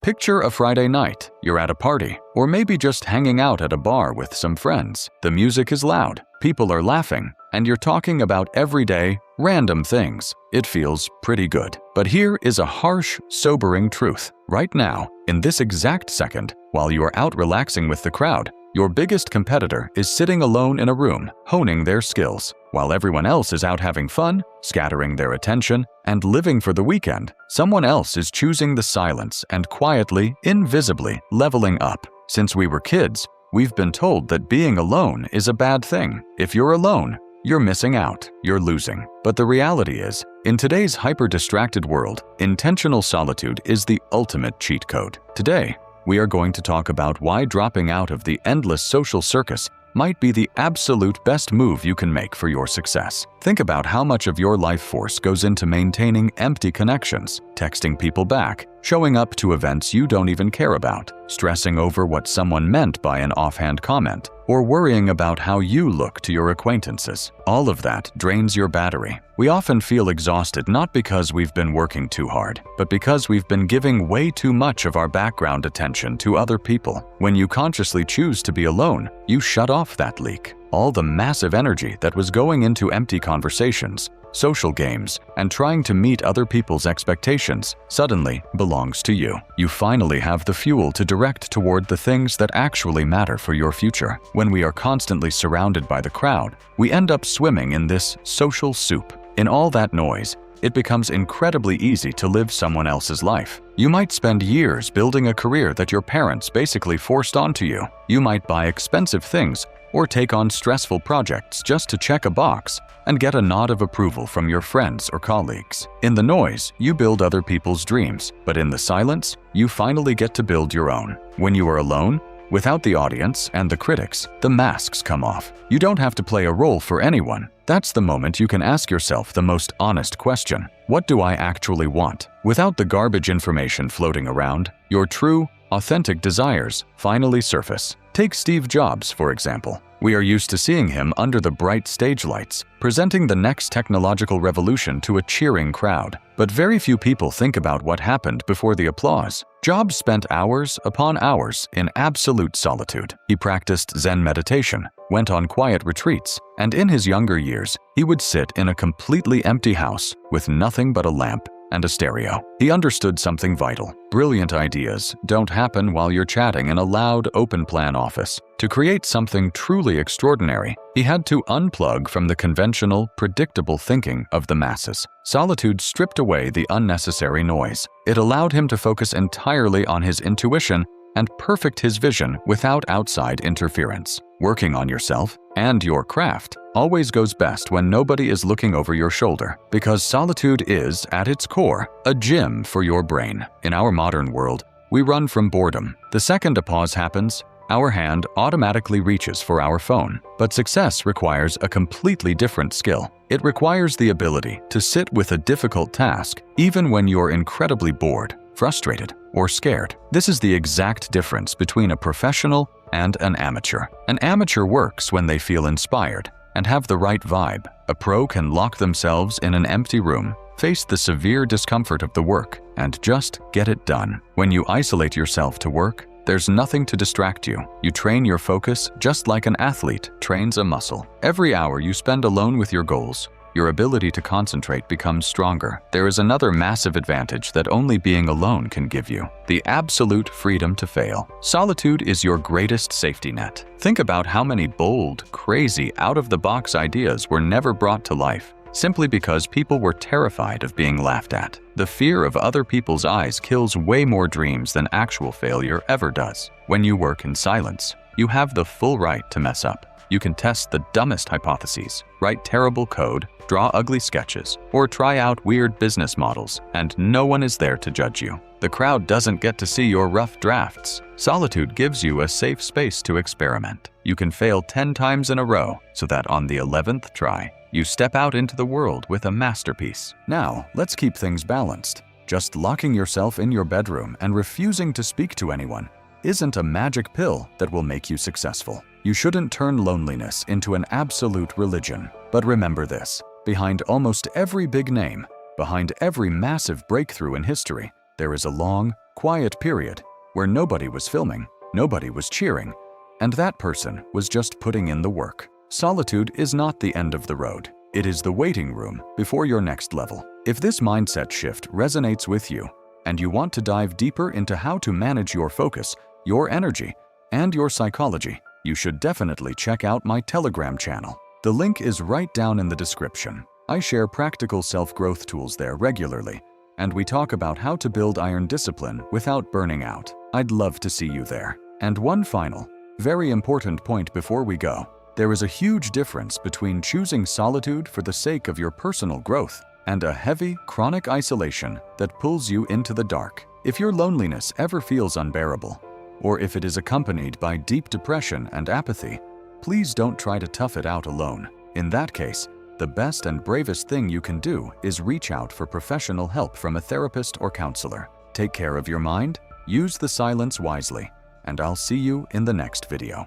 Picture a Friday night. You're at a party, or maybe just hanging out at a bar with some friends. The music is loud, people are laughing, and you're talking about everyday, random things. It feels pretty good. But here is a harsh, sobering truth. Right now, in this exact second, while you are out relaxing with the crowd, your biggest competitor is sitting alone in a room, honing their skills. While everyone else is out having fun, scattering their attention, and living for the weekend, someone else is choosing the silence and quietly, invisibly leveling up. Since we were kids, we've been told that being alone is a bad thing. If you're alone, you're missing out, you're losing. But the reality is, in today's hyper-distracted world, intentional solitude is the ultimate cheat code. Today, we are going to talk about why dropping out of the endless social circus might be the absolute best move you can make for your success. Think about how much of your life force goes into maintaining empty connections, texting people back, showing up to events you don't even care about, stressing over what someone meant by an offhand comment, or worrying about how you look to your acquaintances. All of that drains your battery. We often feel exhausted not because we've been working too hard, but because we've been giving way too much of our background attention to other people. When you consciously choose to be alone, you shut off that leak. All the massive energy that was going into empty conversations, social games, and trying to meet other people's expectations suddenly belongs to you. You finally have the fuel to direct toward the things that actually matter for your future. When we are constantly surrounded by the crowd, we end up swimming in this social soup. In all that noise, it becomes incredibly easy to live someone else's life. You might spend years building a career that your parents basically forced onto you. You might buy expensive things or take on stressful projects just to check a box and get a nod of approval from your friends or colleagues. In the noise, you build other people's dreams, but in the silence, you finally get to build your own. When you are alone, without the audience and the critics, the masks come off. You don't have to play a role for anyone. That's the moment you can ask yourself the most honest question. What do I actually want? Without the garbage information floating around, your true, authentic desires finally surface. Take Steve Jobs, for example. We are used to seeing him under the bright stage lights, presenting the next technological revolution to a cheering crowd. But very few people think about what happened before the applause. Jobs spent hours upon hours in absolute solitude. He practiced Zen meditation, went on quiet retreats, and in his younger years, he would sit in a completely empty house with nothing but a lamp and a stereo. He understood something vital. Brilliant ideas don't happen while you're chatting in a loud, open-plan office. To create something truly extraordinary, he had to unplug from the conventional, predictable thinking of the masses. Solitude stripped away the unnecessary noise. It allowed him to focus entirely on his intuition and perfect his vision without outside interference. Working on yourself and your craft always goes best when nobody is looking over your shoulder, because solitude is, at its core, a gym for your brain. In our modern world, we run from boredom. The second a pause happens, our hand automatically reaches for our phone. But success requires a completely different skill. It requires the ability to sit with a difficult task, even when you're incredibly bored, frustrated, or scared. This is the exact difference between a professional and an amateur. An amateur works when they feel inspired and have the right vibe. A pro can lock themselves in an empty room, face the severe discomfort of the work, and just get it done. When you isolate yourself to work, there's nothing to distract you. You train your focus just like an athlete trains a muscle. Every hour you spend alone with your goals, your ability to concentrate becomes stronger. There is another massive advantage that only being alone can give you: the absolute freedom to fail. Solitude is your greatest safety net. Think about how many bold, crazy, out-of-the-box ideas were never brought to life, simply because people were terrified of being laughed at. The fear of other people's eyes kills way more dreams than actual failure ever does. When you work in silence, you have the full right to mess up. You can test the dumbest hypotheses, write terrible code, draw ugly sketches, or try out weird business models, and no one is there to judge you. The crowd doesn't get to see your rough drafts. Solitude gives you a safe space to experiment. You can fail 10 times in a row, so that on the 11th try, you step out into the world with a masterpiece. Now, let's keep things balanced. Just locking yourself in your bedroom and refusing to speak to anyone isn't a magic pill that will make you successful. You shouldn't turn loneliness into an absolute religion. But remember this: behind almost every big name, behind every massive breakthrough in history, There is a long, quiet period where nobody was filming, nobody was cheering, and that person was just putting in the work. Solitude is not the end of the road. It is the waiting room before your next level. If this mindset shift resonates with you, and you want to dive deeper into how to manage your focus, your energy, and your psychology, you should definitely check out my Telegram channel. The link is right down in the description. I share practical self-growth tools there regularly, and we talk about how to build iron discipline without burning out. I'd love to see you there. And one final, very important point before we go. There is a huge difference between choosing solitude for the sake of your personal growth and a heavy, chronic isolation that pulls you into the dark. If your loneliness ever feels unbearable, or if it is accompanied by deep depression and apathy, please don't try to tough it out alone. In that case, the best and bravest thing you can do is reach out for professional help from a therapist or counselor. Take care of your mind, use the silence wisely, and I'll see you in the next video.